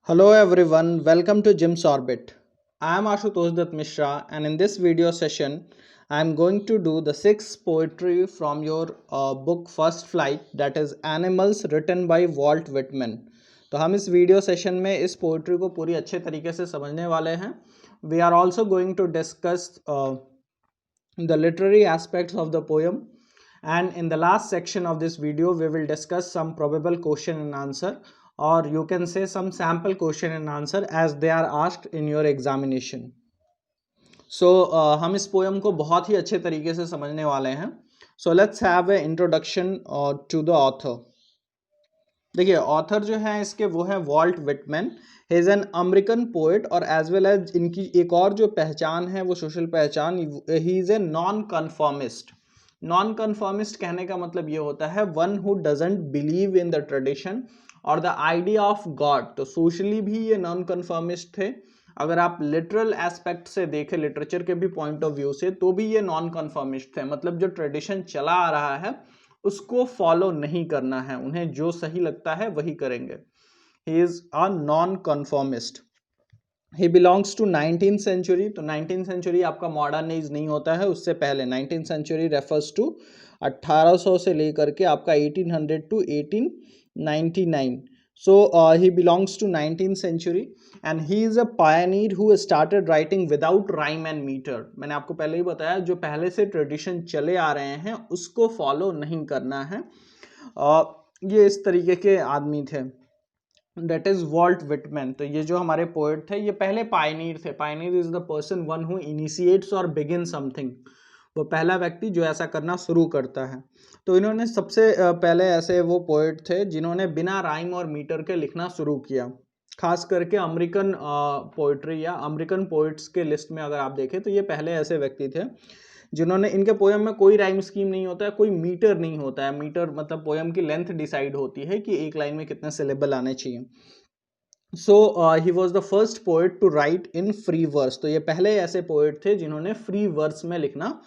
Hello everyone, welcome to Jim's Orbit. I am Ashutosh Dutt Mishra and in this video session I am going to do the sixth poetry from your book First Flight, that is Animals, written by Walt Whitman. तो हम इस video session में इस poetry को पूरी अच्छे तरीके से समझने वाले हैं. We are also going to discuss the literary aspects of the poem, and in the last section of this video we will discuss some probable question and answer, or you can say some sample question and answer as they are asked in your examination. So हम इस poem को बहुत ही अच्छे तरीके से समझने वाले हैं. So let's have an introduction to the author. देखिए ऑथर जो है इसके वो है Walt Whitman. He is an American poet और एज वेल एज इनकी एक और जो पहचान है वो सोशल पहचान, he is a non conformist. Non conformist कहने का मतलब ये होता है one who doesn't believe in the tradition और द आइडिया ऑफ गॉड. तो सोशली भी ये नॉन कन्फर्मिस्ट थे. अगर आप लिटरल एस्पेक्ट से देखें, लिटरेचर के भी पॉइंट ऑफ व्यू से, तो भी ये नॉन कन्फर्मिस्ट थे. मतलब जो ट्रेडिशन चला आ रहा है उसको फॉलो नहीं करना है, उन्हें जो सही लगता है वही करेंगे. He is a nonconformist. He belongs to 19th century. तो 19th सेंचुरी आपका मॉडर्न एज नहीं होता है, उससे पहले 19th सेंचुरी रेफर्स टू 1800 से लेकर के आपका 1800 to 1899. So he belongs to 19th century and he is a pioneer who started writing without rhyme and meter. मैंने आपको पहले ही बताया जो पहले से ट्रेडिशन चले आ रहे हैं उसको फॉलो नहीं करना है. ये इस तरीके के आदमी थे. That is Walt Whitman. तो ये जो हमारे पोएट थे ये पहले पायनियर थे. Pioneer is the person one who initiates और बिगिन समथिंग. वो पहला व्यक्ति जो ऐसा करना शुरू करता है. तो इन्होंने सबसे पहले ऐसे वो पोएट थे जिन्होंने बिना राइम और मीटर के लिखना शुरू किया. खास करके अमेरिकन पोइट्री या अमेरिकन पोइट्स के लिस्ट में अगर आप देखें तो ये पहले ऐसे व्यक्ति थे जिन्होंने, इनके पोएम में कोई राइम स्कीम नहीं होता है, कोई मीटर नहीं होता है. मीटर मतलब पोएम की लेंथ डिसाइड होती है कि एक लाइन में कितने सिलेबल आने चाहिए. So he was the first poet to write in free verse. तो ये पहले ऐसे पोएट थे जिन्होंने फ्री वर्स में लिखना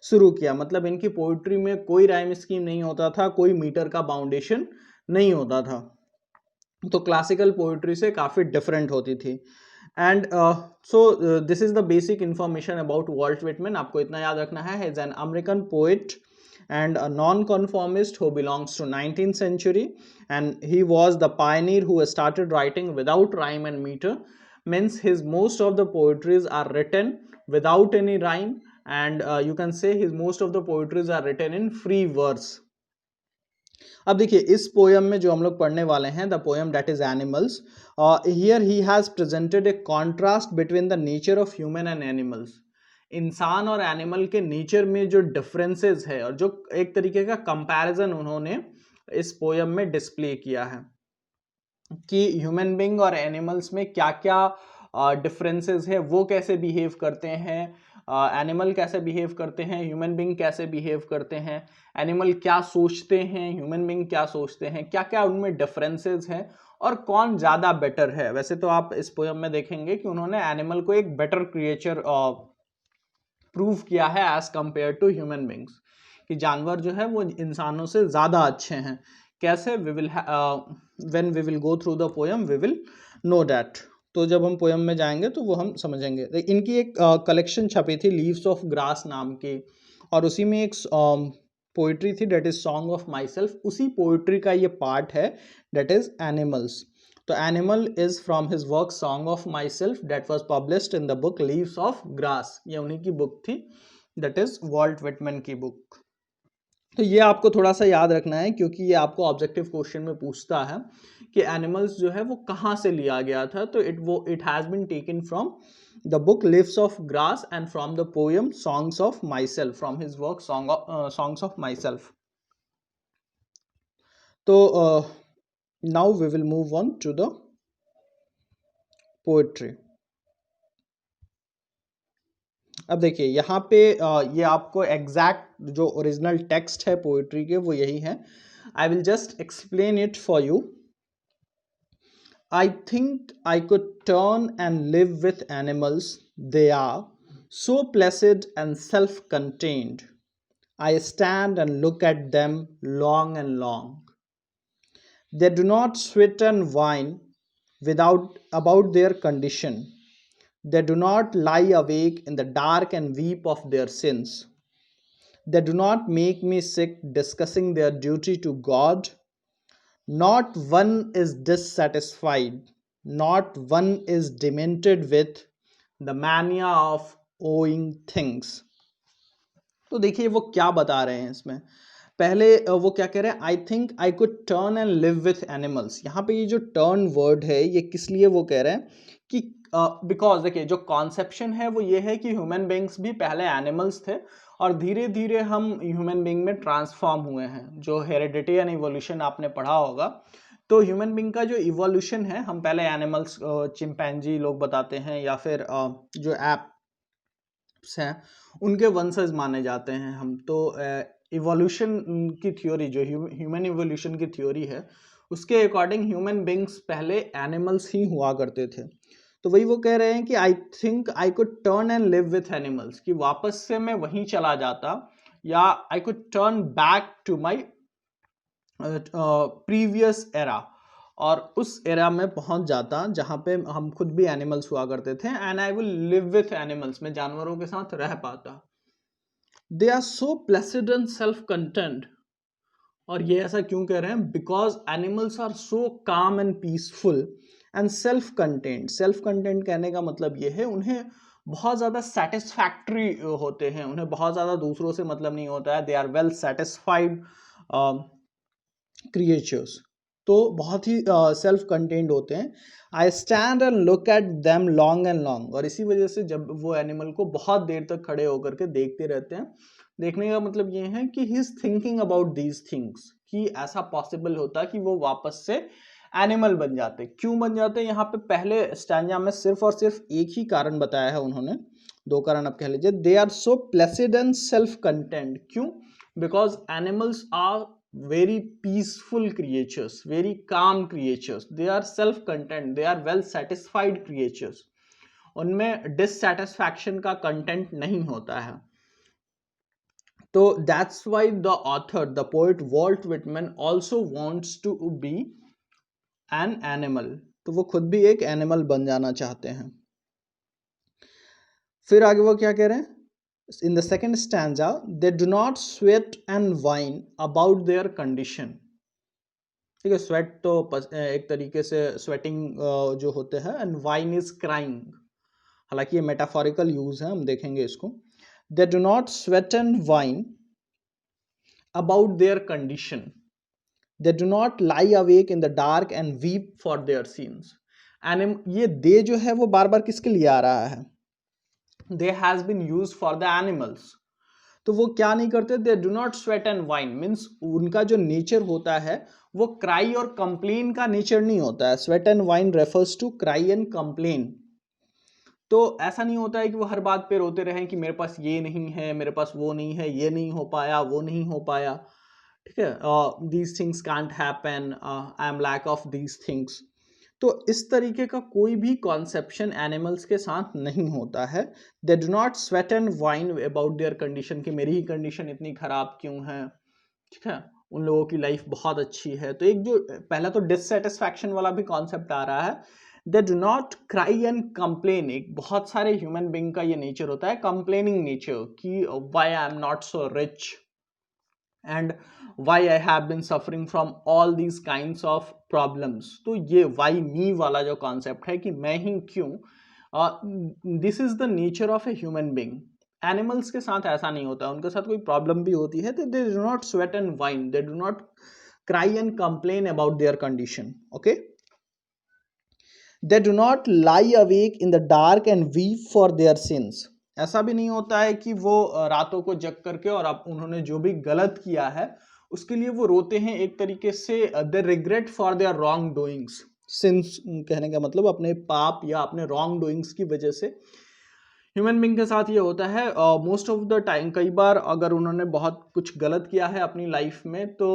शुरू किया. मतलब इनकी पोइट्री में कोई राइम स्कीम नहीं होता था, कोई मीटर का बाउंडेशन नहीं होता था. तो क्लासिकल पोइट्री से काफ़ी डिफरेंट होती थी. And so this is the basic information about Walt Whitman. आपको इतना याद रखना है, is an American poet and a non-conformist who belongs to 19th century, and he was the pioneer who started writing without rhyme and meter. Means his most of the poetries are written without any rhyme, and you can say his most of the poetries are written in free verse. अब देखिए इस poem में जो हम लोग पढ़ने वाले हैं, the poem that is animals, here he has presented A contrast between the nature of human and animals. इंसान और एनिमल के नेचर में जो डिफरेंसेस है और जो एक तरीके का कंपैरिजन उन्होंने इस पोएम में डिस्प्ले किया है कि ह्यूमन बीइंग और एनिमल्स में क्या क्या डिफरेंसेस है, वो कैसे बिहेव करते हैं, एनिमल कैसे बिहेव करते हैं, ह्यूमन बीइंग कैसे बिहेव करते हैं, एनिमल क्या सोचते हैं, ह्यूमन बीइंग क्या सोचते हैं, क्या क्या उनमें डिफरेंसेस हैं और कौन ज़्यादा बेटर है. वैसे तो आप इस पोएम में देखेंगे कि उन्होंने एनिमल को एक बेटर क्रिएचर प्रूव किया है as compared to human beings, कि जानवर जो है वो इंसानों से ज़्यादा अच्छे हैं. कैसे? We will when we will go through the poem we will know that. तो जब हम पोएम में जाएंगे तो वो हम समझेंगे. इनकी एक कलेक्शन छपी थी लीव्स ऑफ ग्रास नाम की, और उसी में एक पोइट्री थी that is song of myself. उसी पोइट्री का ये पार्ट है डेट इज एनिमल्स. तो animal is from his work song of myself that was published in the book leaves of grass. ये उन्हीं की बुक थी, दैट इज वॉल्ट विटमैन की बुक. तो ये आपको थोड़ा सा याद रखना है क्योंकि ये आपको ऑब्जेक्टिव क्वेश्चन में पूछता है कि एनिमल्स जो है वो कहाँ से लिया गया था. तो it has been taken from the book leaves of grass and from the poem songs of myself, from his work songs of myself. तो now we will move on to the poetry. अब देखिए यहाँ पे ये आपको exact जो original text है poetry के वो यही है. I will just explain it for you. I think I could turn and live with animals. They are so placid and self contained. I stand and look at them long and long. They do not sweat and whine, without about their condition. They do not lie awake in the dark and weep of their sins. They do not make me sick discussing their duty to God. Not one is dissatisfied, not one is demented with the mania of owing things. तो देखिए वो क्या बता रहे हैं इसमें। पहले वो क्या कह रहे हैं, आई think I could turn and live with animals. यहाँ पे ये जो टर्न वर्ड है ये किस लिए वो कह रहे हैं कि बिकॉज देखिए जो कॉन्सेप्शन है वो ये है कि ह्यूमन बींग्स भी पहले एनिमल्स थे और धीरे धीरे हम ह्यूमन बींग में ट्रांसफॉर्म हुए हैं। जो हेरिडिटी एंड इवोल्यूशन आपने पढ़ा होगा, तो ह्यूमन बींग का जो इवोल्यूशन है, हम पहले एनिमल्स चिंपैंजी लोग बताते हैं या फिर जो एप्स हैं उनके वंशज माने जाते हैं हम। तो इवोल्यूशन की थ्योरी जो ह्यूमन इवोल्यूशन की थ्योरी है उसके अकॉर्डिंग ह्यूमन बींग्स पहले एनिमल्स ही हुआ करते थे। तो वही वो कह रहे हैं कि I think I could turn and live with animals, कि वापस से मैं वहीं चला जाता या I could turn back to my previous era, और उस एरा में पहुंच जाता जहां पे हम खुद भी एनिमल्स हुआ करते थे। And I will live with animals, मैं जानवरों के साथ रह पाता। They are so placid and self content. और ये ऐसा क्यों कह रहे हैं? बिकॉज एनिमल्स आर सो काम and peaceful and self content. Self content कहने का मतलब ये है उन्हें बहुत ज़्यादा सेटिस्फैक्ट्री होते हैं, उन्हें बहुत ज़्यादा दूसरों से मतलब नहीं होता है। They are well satisfied creatures, तो बहुत ही सेल्फ कंटेंट होते हैं। I stand and look at them long and long, और इसी वजह से जब वो एनिमल को बहुत देर तक खड़े होकर के देखते रहते हैं। देखने का मतलब ये है कि he is thinking about these things, कि ऐसा पॉसिबल होता कि वो वापस से एनिमल बन जाते। क्यों बन जाते? यहाँ पे पहले स्टैंजा में सिर्फ और सिर्फ एक ही कारण बताया है उन्होंने, दो कारण आप कह लीजिए। They are so placid and self content. क्यों? Because animals are very peaceful creatures, very calm creatures, they are self content, they are well satisfied creatures, उनमें dissatisfaction का content नहीं होता है। तो that's why the author, the poet Walt Whitman also wants to be an animal, तो वो खुद भी एक एनिमल बन जाना चाहते हैं। फिर आगे वो क्या कह रहे हैं? In the second stanza, they do not sweat and whine about their condition। ठीक है, स्वेट तो एक तरीके से स्वेटिंग जो होते हैं, एंड वाइन इज क्राइंग, हालांकि ये मेटाफोरिकल यूज है, हम देखेंगे इसको। दे do not sweat and wine about their condition, they do not lie awake in the dark and weep for their scenes. ये दे जो है वो बार बार किसके लिए आ रहा है? They has been used for the animals. तो वो क्या नहीं करते? They do not sweat and whine, means उनका जो नेचर होता है वो क्राई और कंप्लेन का नेचर नहीं होता है। Sweat and whine refers to cry and complain. तो ऐसा नहीं होता है कि वो हर बात पे रोते रहें कि मेरे पास ये नहीं है, मेरे पास वो नहीं है, ये नहीं हो पाया, वो नहीं हो पाया। ठीक है, these things can't happen, I am lack of these things. तो इस तरीके का कोई भी कॉन्सेप्शन एनिमल्स के साथ नहीं होता है। दे do not sweat and wine about their condition, कि मेरी ही कंडीशन इतनी खराब क्यों है। ठीक है, उन लोगों की लाइफ बहुत अच्छी है। तो एक जो पहला तो डिससेटिस्फैक्शन वाला भी कॉन्सेप्ट आ रहा है। दे do not cry and complain, एक बहुत सारे ह्यूमन बींग का ये नेचर होता है, कंप्लेनिंग नेचर, कि why I am not so rich and why I have been suffering from all these kinds of problems। तो ये why me वाला जो concept है कि मैं ही क्यों, this is the nature of a human being। Animals के साथ ऐसा नहीं होता, उनके साथ कोई प्रॉब्लम भी होती है तो दे do not sweat and wine, they do not cry and complain about their condition. Okay, they do not lie awake in the dark and weep for their since. ऐसा भी नहीं होता है कि वो रातों को जग करके और अब उन्होंने जो भी गलत किया है उसके लिए वो रोते हैं। एक तरीके से they regret for their wrong doings. Since कहने का मतलब अपने पाप या अपने रॉन्ग डूइंग्स की वजह से। ह्यूमन बींग के साथ ये होता है मोस्ट ऑफ द टाइम, कई बार अगर उन्होंने बहुत कुछ गलत किया है अपनी लाइफ में तो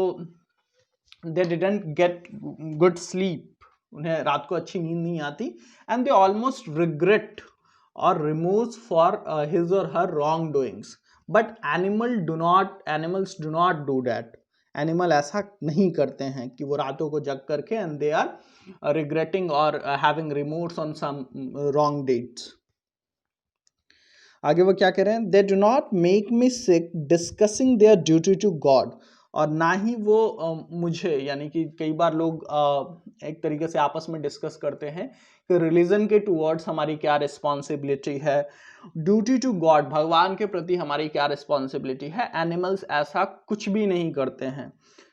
they didn't get good sleep, उन्हें रात को अच्छी नींद नहीं आती, and they almost regret or remorse for his or her wrongdoings। But animals do not do that। Animal ऐसा नहीं करते हैं कि वो रातों को जग करके एंड दे आर रिग्रेटिंग और having remorse on some wrong deeds. आगे वो क्या कह रहे हैं, they do not make me sick discussing their duty to God, और ना ही वो मुझे, यानी कि कई बार लोग एक तरीके से आपस में डिस्कस करते हैं कि रिलीजन के टूवर्ड्स हमारी क्या रिस्पॉन्सिबिलिटी है, ड्यूटी टू गॉड भगवान के प्रति हमारी क्या रिस्पॉन्सिबिलिटी है। एनिमल्स ऐसा कुछ भी नहीं करते हैं।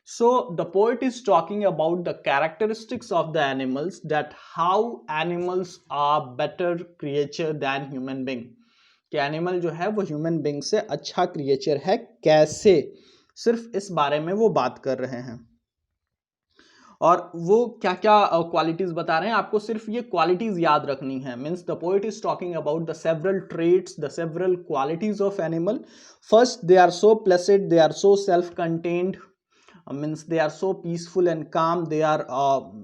So the poet is talking about the characteristics of the animals, that how animals are better creature than human being, कि एनिमल जो है वो ह्यूमन बीइंग से अच्छा क्रिएचर है कैसे, सिर्फ इस बारे में वो बात कर रहे हैं। और वो क्या क्या क्वालिटीज बता रहे हैं, आपको सिर्फ ये क्वालिटीज याद रखनी है। Means the poet is talking about the several traits, the several qualities of animal. First, they are so placid, they are so self contained, means they are so peaceful and calm, they are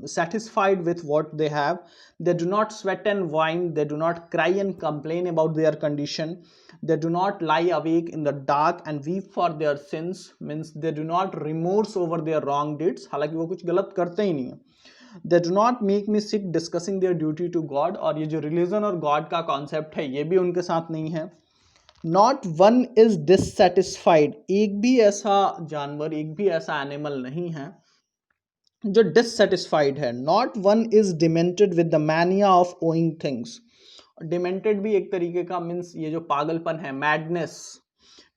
satisfied with what they have, they do not sweat and whine, they do not cry and complain about their condition, they do not lie awake in the dark and weep for their sins, means they do not remorse over their wrong deeds, हालांकि वो कुछ गलत करते ही नहीं है। they do not make me sick discussing their duty to God, और ये जो रिलीजन और गॉड का कॉन्सेप्ट है ये भी उनके साथ नहीं है। नॉट वन इज डिससेटिस्फाइड, एक भी ऐसा जानवर, एक भी ऐसा एनिमल नहीं है जो डिससेटिस्फाइड है। Not one is demented with the mania of owing things, demented भी एक तरीके का मीन्स ये जो पागलपन है, मैडनेस,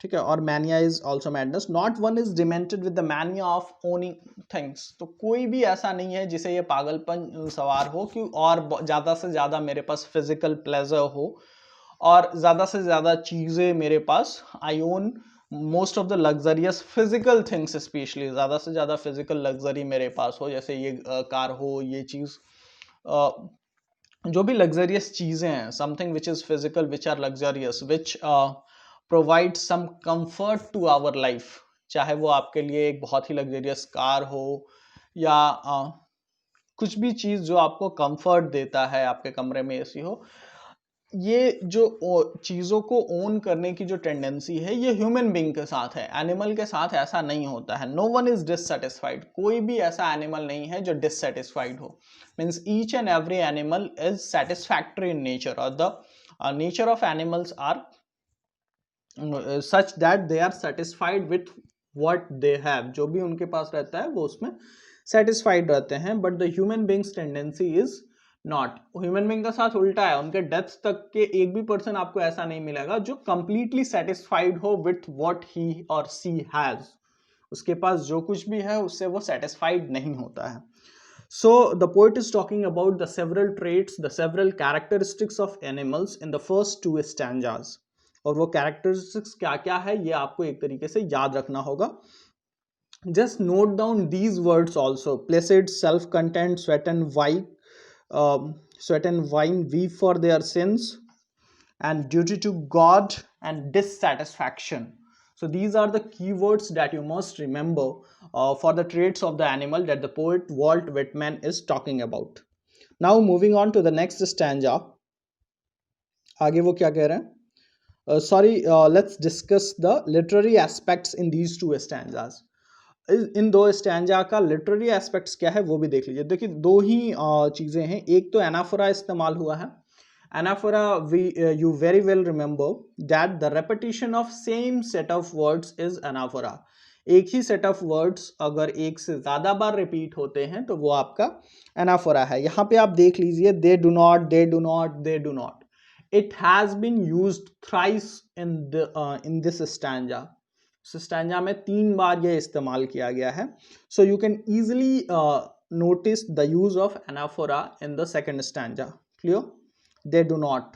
ठीक है, और mania is also madness. Not one is demented with the mania of owning things, तो कोई भी ऐसा नहीं है जिसे ये पागलपन सवार हो कि और ज़्यादा से ज़्यादा मेरे पास फिजिकल प्लेजर हो और ज़्यादा से ज़्यादा चीज़ें मेरे पास, I own most of the luxurious physical things, especially ज़्यादा से ज़्यादा फिजिकल लग्जरी मेरे पास हो, जैसे ये कार हो, ये चीज़, जो भी लग्जरियस चीज़ें हैं, something which is physical which are luxurious which provide some comfort to our life, चाहे वो आपके लिए एक बहुत ही लग्जरियस कार हो या कुछ भी चीज़ जो आपको कंफर्ट देता है, आपके कमरे में एसी हो, ये जो चीज़ों को ओन करने की जो टेंडेंसी है ये ह्यूमन बीइंग के साथ है, एनिमल के साथ ऐसा नहीं होता है। नो वन इज डिससेटिस्फाइड, कोई भी ऐसा एनिमल नहीं है जो डिससेटिस्फाइड हो। Means each and every animal is satisfactory in nature, और the nature of animals are such that they are satisfied with what they have, जो भी उनके पास रहता है वो उसमें सेटिस्फाइड रहते हैं। But the human beings tendency is not, human being का साथ उल्टा है, उनके डेथ तक के एक भी पर्सन आपको ऐसा नहीं मिलेगा जो कंप्लीटली सेटिस्फाइड हो विथ व्हाट ही और सी हैज, उसके पास जो कुछ भी है उससे वो सेटिस्फाइड नहीं होता है। सो the poet is talking about the several traits, the several characteristics of animals in the first 2 stanzas, और वो कैरेक्टरिस्टिक्स क्या क्या है ये आपको एक तरीके से याद रखना होगा। Just note down these words also, Placid, self content, sweat and white, sweat and wine, weep for their sins, and duty to God and dissatisfaction. So these are the keywords that you must remember for the traits of the animal that the poet Walt Whitman is talking about. Now moving on to the next stanza. आगे वो क्या कह रहे हैं? Let's discuss the literary aspects in these 2 stanzas. In 2 stanza का literary aspects क्या है वो भी देख लीजिए। देखिए 2 ही चीज़ें हैं, एक तो एनाफोरा इस्तेमाल हुआ है। Anaphora, you very well remember that the repetition of same set of words is anaphora. एक ही सेट ऑफ वर्ड्स अगर एक से ज़्यादा बार रिपीट होते हैं तो वो आपका एनाफोरा है। यहाँ पे आप देख लीजिए, they do not, they do not, they do not, it has been used thrice in this stanza. Stanza में 3 बार यह इस्तेमाल किया गया है। So you can easily notice the use of anaphora in the second stanza. Clear? They do not.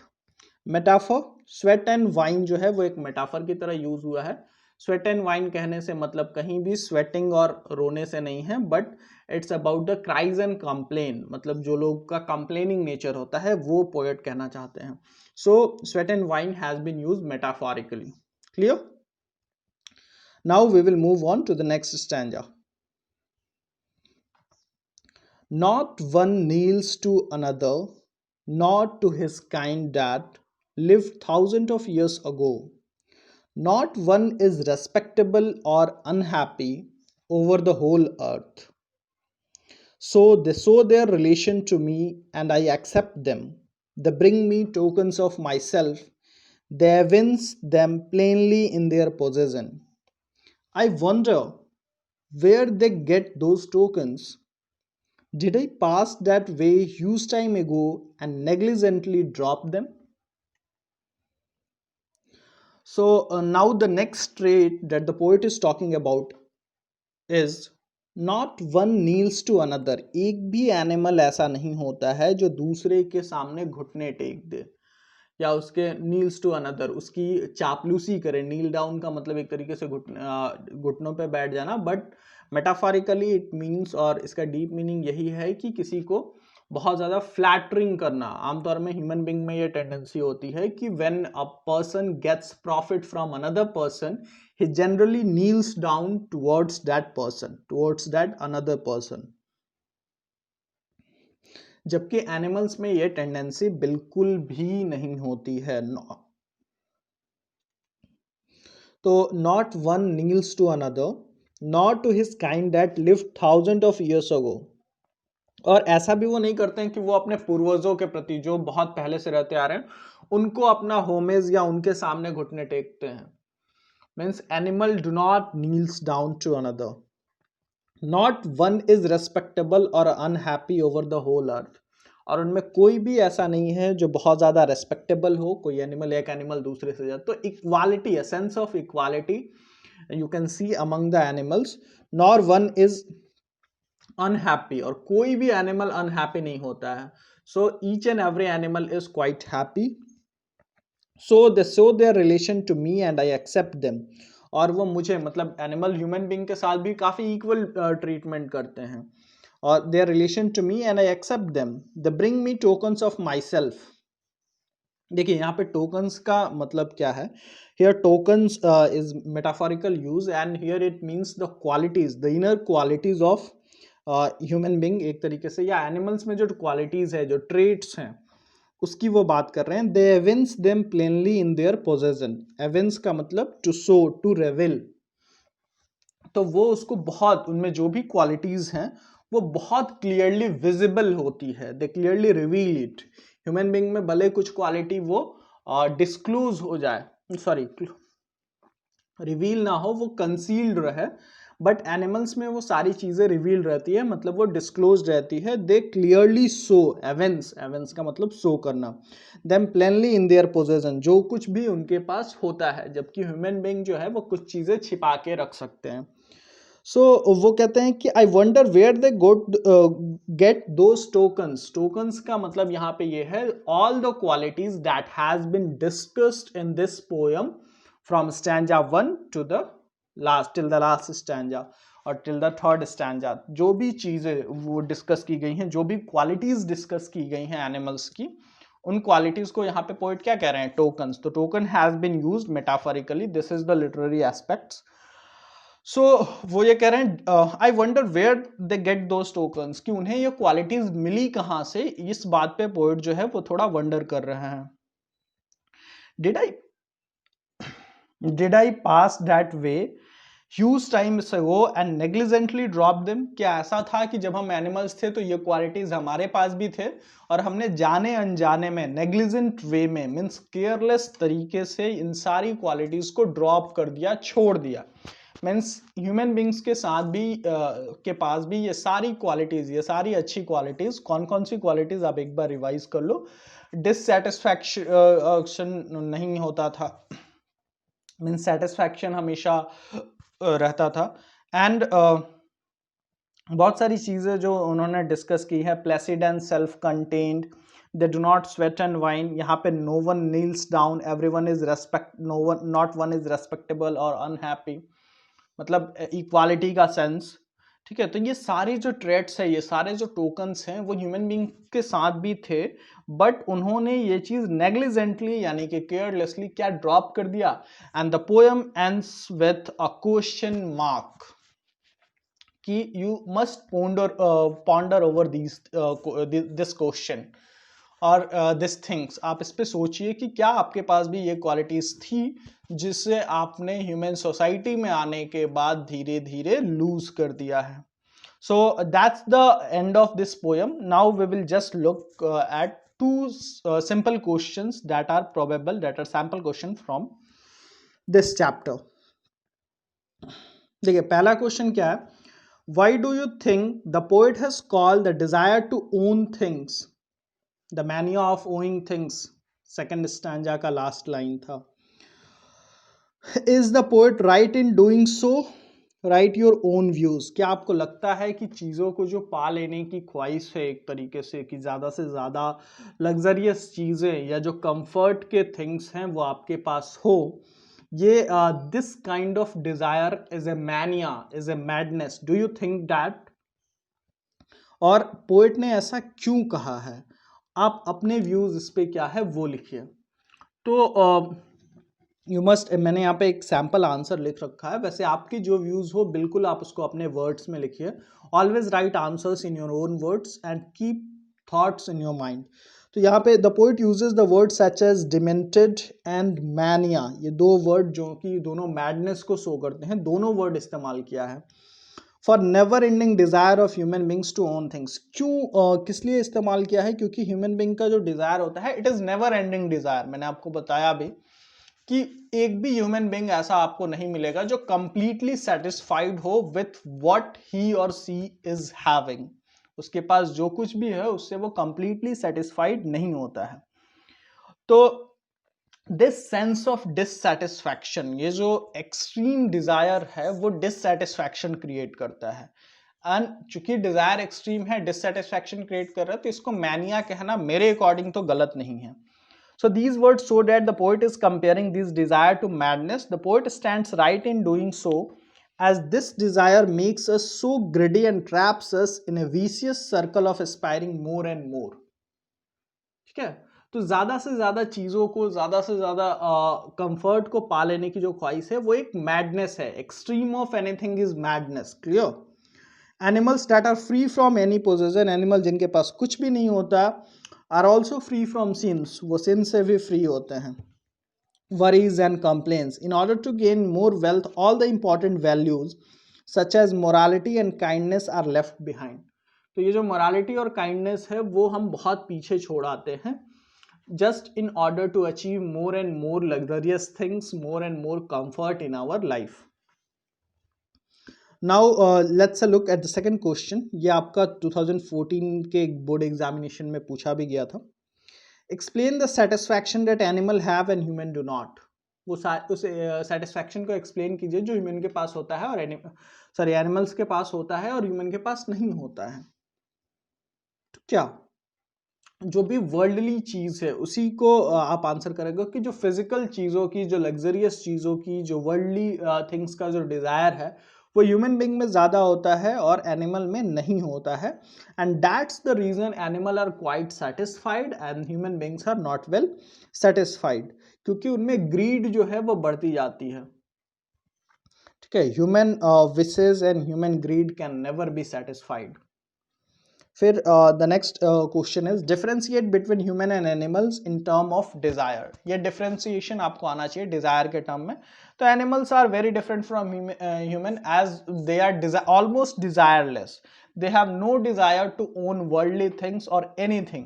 Metaphor, sweat and whine जो है वो एक मेटाफर की तरह यूज हुआ है। स्वेट एंड वाइन कहने से मतलब कहीं भी स्वेटिंग और रोने से नहीं है, but it's about the cries and complain, मतलब जो लोग का कंप्लेनिंग नेचर होता है वो पोएट कहना चाहते हैं। So sweat and wine has been used metaphorically. Clear? Now we will move on to the next stanza. Not one kneels to another, not to his kind that lived thousands of years ago. Not one is respectable or unhappy, over the whole earth. So they show their relation to me and I accept them. They bring me tokens of myself. They evince them plainly in their possession. I wonder where they get those tokens. Did I pass that way huge time ago and negligently drop them? So now the next trait that the poet is talking about is not one kneels to another. एक भी animal ऐसा नहीं होता है जो दूसरे के सामने घुटने टेक दे या उसके नील्स टू अनदर उसकी चापलूसी करे. नील डाउन का मतलब एक तरीके से घुटनों पे बैठ जाना, बट मेटाफोरिकली इट मीन्स, और इसका डीप मीनिंग यही है कि किसी को बहुत ज़्यादा फ्लैटरिंग करना. आमतौर में ह्यूमन बींग में ये टेंडेंसी होती है कि when a person gets profit from another person, he generally kneels down towards that person, towards that another person. जबकि एनिमल्स में ये टेंडेंसी बिल्कुल भी नहीं होती है. तो not one kneels to another, nor to his kind that lived thousands of years ago. और ऐसा भी वो नहीं करते हैं कि वो अपने पूर्वजों के प्रति जो बहुत पहले से रहते आ रहे हैं उनको अपना होमेज या उनके सामने घुटने टेकते हैं. Means animal do not kneels down to another. Not one is respectable or unhappy over the whole earth. और उनमें कोई भी ऐसा नहीं है जो बहुत ज़्यादा रेस्पेक्टेबल हो. कोई एनिमल, एक एनिमल दूसरे से ज़्यादा. तो equality, a sense of equality you can see among the animals. Nor one is unhappy, और कोई भी एनिमल अनहैप्पी नहीं होता है. So each and every animal is quite happy. So they show their relation to me and I accept them. और वो मुझे, मतलब एनिमल ह्यूमन बीइंग के साथ भी काफ़ी इक्वल ट्रीटमेंट करते हैं. और their relation to me and I accept them. They bring me tokens of myself. देखिए यहाँ पे टोकन्स का मतलब क्या है. Here tokens is metaphorical use and here it means the qualities, the inner qualities of human being एक तरीके से, या एनिमल्स में जो क्वालिटीज है, जो ट्रेट्स हैं, उसकी वो बात कर रहे हैं. They evince them plainly in their possession. Evince का मतलब टू शो, टू रेविल. तो वो उसको बहुत, उनमें जो भी क्वालिटीज हैं वो बहुत क्लियरली विजिबल होती है. They clearly reveal it. Human being में भले कुछ क्वालिटी वो डिस्क्लोज हो जाए, सॉरी रिवील ना हो, वो कंसील्ड रहे, बट एनिमल्स में वो सारी चीजें रिवील रहती है, मतलब वो डिस्क्लोज रहती है. दे क्लियरली शो, एवेंस, एवेंस का मतलब शो करना. Them plainly in their possession, जो कुछ भी उनके पास होता है. जबकि ह्यूमन बीइंग जो है वो कुछ चीजें छिपा के रख सकते हैं. सो वो कहते हैं कि I wonder where they get those tokens. Tokens का मतलब यहाँ पे ये है, all the qualities that has been discussed in this poem from stanza 1 to the last, till the last stanza और till the third stanza. जो भी चीजें वो डिस्कस की गई हैं, जो भी क्वालिटीज डिस्कस की गई हैं एनिमल्स की, उन क्वालिटीज को यहाँ पे पोइट क्या कह रहे हैं, टोकन्स. तो token has been used metaphorically. This is the literary aspects. So वो ये कह रहे हैं, I wonder where they get those tokens, कि उन्हें ये क्वालिटीज मिली कहाँ से. इस बात पे पोइट जो है वो थोड़ा वंडर कर रहे हैं. Did I pass that way huge times ago and negligently drop them? क्या ऐसा था कि जब हम एनिमल्स थे तो ये क्वालिटीज हमारे पास भी थे और हमने जाने अनजाने में, नेग्लिजेंट वे में, मीन्स केयरलेस तरीके से इन सारी क्वालिटीज को ड्रॉप कर दिया, छोड़ दिया. मीन्स ह्यूमन बींग्स के साथ भी के पास भी ये सारी क्वालिटीज, ये सारी अच्छी क्वालिटीज, कौन कौन सी क्वालिटीज आप एक बार रिवाइज कर लो. डिससेटिस्फैक्शन नहीं होता था, मीन्स सेटिस्फैक्शन हमेशा रहता था. एंड बहुत सारी चीज़ें जो उन्होंने डिस्कस की है, placid and self contained, they do not sweat and whine. यहाँ पे no one kneels down, everyone is respect, no one, not one is respectable और अनहैप्पी, मतलब इक्वालिटी का सेंस. ठीक है, तो ये सारे जो ट्रेट्स है, ये सारे जो टोकन्स हैं, वो ह्यूमन बींग के साथ भी थे, बट उन्होंने ये चीज नेग्लिजेंटली यानी कि केयरलेसली क्या ड्रॉप कर दिया. And the poem ends with a question mark, कि you must ponder over this question. और दिस थिंग्स, आप इस पे सोचिए कि क्या आपके पास भी ये क्वालिटीज थी जिससे आपने ह्यूमन सोसाइटी में आने के बाद धीरे धीरे लूज कर दिया है. So that's the end of this poem. Now we will just look at two simple questions that are probable, that are sample question from this chapter. देखिए पहला क्वेश्चन क्या है, why do you think the poet has called the desire to own things the mania of owning things? Second stanza का last line था. Is the poet right in doing so? Right your own views. क्या आपको लगता है कि चीज़ों को जो पा लेने की ख्वाहिश है एक तरीके से, कि ज़्यादा से ज़्यादा लग्जरियस चीज़ें या जो कंफर्ट के थिंग्स हैं वो आपके पास हो, ये this kind of desire is a mania, is a madness? Do you think that? और पोएट ने ऐसा क्यों कहा है? आप अपने व्यूज इस पे क्या है वो लिखिए. तो यू मस्ट, मैंने यहाँ पे एक सैम्पल आंसर लिख रखा है, वैसे आपकी जो व्यूज़ हो बिल्कुल आप उसको अपने वर्ड्स में लिखिए. Always write answers in your own words and keep thoughts in your mind. तो यहाँ पे the poet uses the word such as demented and mania. ये दो वर्ड जो कि दोनों मैडनेस को शो करते हैं, दोनों वर्ड इस्तेमाल किया है. For never ending desire of human beings to own things. क्यों, किस लिए इस्तेमाल किया है? क्योंकि ह्यूमन बींग का जो डिज़ायर होता है it is never ending desire. मैंने आपको बताया भी कि एक भी ह्यूमन बीइंग ऐसा आपको नहीं मिलेगा जो कंप्लीटली सेटिस्फाइड हो विथ व्हाट ही और सी इज हैविंग. उसके पास जो कुछ भी है उससे वो कंप्लीटली सेटिस्फाइड नहीं होता है. तो दिस सेंस ऑफ डिससेटिस्फैक्शन, ये जो एक्सट्रीम डिजायर है वो डिससेटिस्फैक्शन क्रिएट करता है. एंड चूंकि डिजायर एक्सट्रीम है, डिससेटिस्फैक्शन क्रिएट कर रहा है, तो इसको मैनिया कहना मेरे अकॉर्डिंग तो गलत नहीं है. So these words show that the poet is comparing this desire to madness. The poet stands right in doing so, as this desire makes us so greedy and traps us in a vicious circle of aspiring more and more. ठीक है, तो ज्यादा से ज्यादा चीजों को, ज्यादा से ज्यादा कंफर्ट को पा लेने की जो ख्वाहिश है वो एक मैडनेस है. Extreme of anything is madness. Clear? Animals that are free from any possession, animal जिनके पास कुछ भी नहीं होता, are also free from sins, वो सिन से भी फ्री होते हैं. Worries and complaints. In order to gain more wealth, all the important values such as morality and kindness are left behind. तो ये जो मोरालिटी और काइंडनेस है वो हम बहुत पीछे छोड़ आते हैं, just in order to achieve more and more luxurious things, more and more comfort in our life. Now let's a look at the second question. ये आपका 2014 के बोर्ड एग्जामिनेशन में पूछा भी गया था. Explain the satisfaction that animal have and human do not. वो उस सेटिस्फैक्शन को एक्सप्लेन कीजिए जो ह्यूमन के पास होता है और एनिमल्स के पास होता है और ह्यूमन के पास नहीं होता है. तो क्या जो भी वर्ल्डली चीज है उसी को आप आंसर करेंगे कि जो फिजिकल चीजों की, जो लग्जरियस चीजों की, जो वर्ल्डली थिंग्स का जो डिजायर है वो ह्यूमन बीइंग में ज़्यादा होता है और एनिमल में नहीं होता है. And that's the reason animal are quite satisfied and human beings are not well satisfied, क्योंकि उनमें ग्रीड जो है वो बढ़ती जाती है. ठीक है, human wishes and human greed can never be satisfied. फिर the next question is differentiate between human and animals in term of desire. ये डिफरेंशिएशन आपको आना चाहिए डिजायर के टर्म में. तो animals are very different from human as they are almost desireless. They have no desire to own worldly things or anything.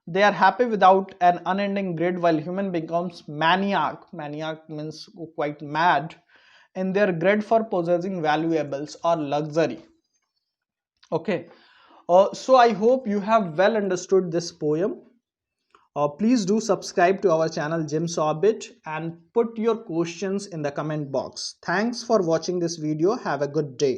They are happy without an unending grid, while human becomes maniac. Maniac means quite mad in their grid for possessing valuables or luxury. Okay. So I hope you have well understood this poem. Please do subscribe to our channel Jim's Orbit and put your questions in the comment box. Thanks for watching this video. Have a good day.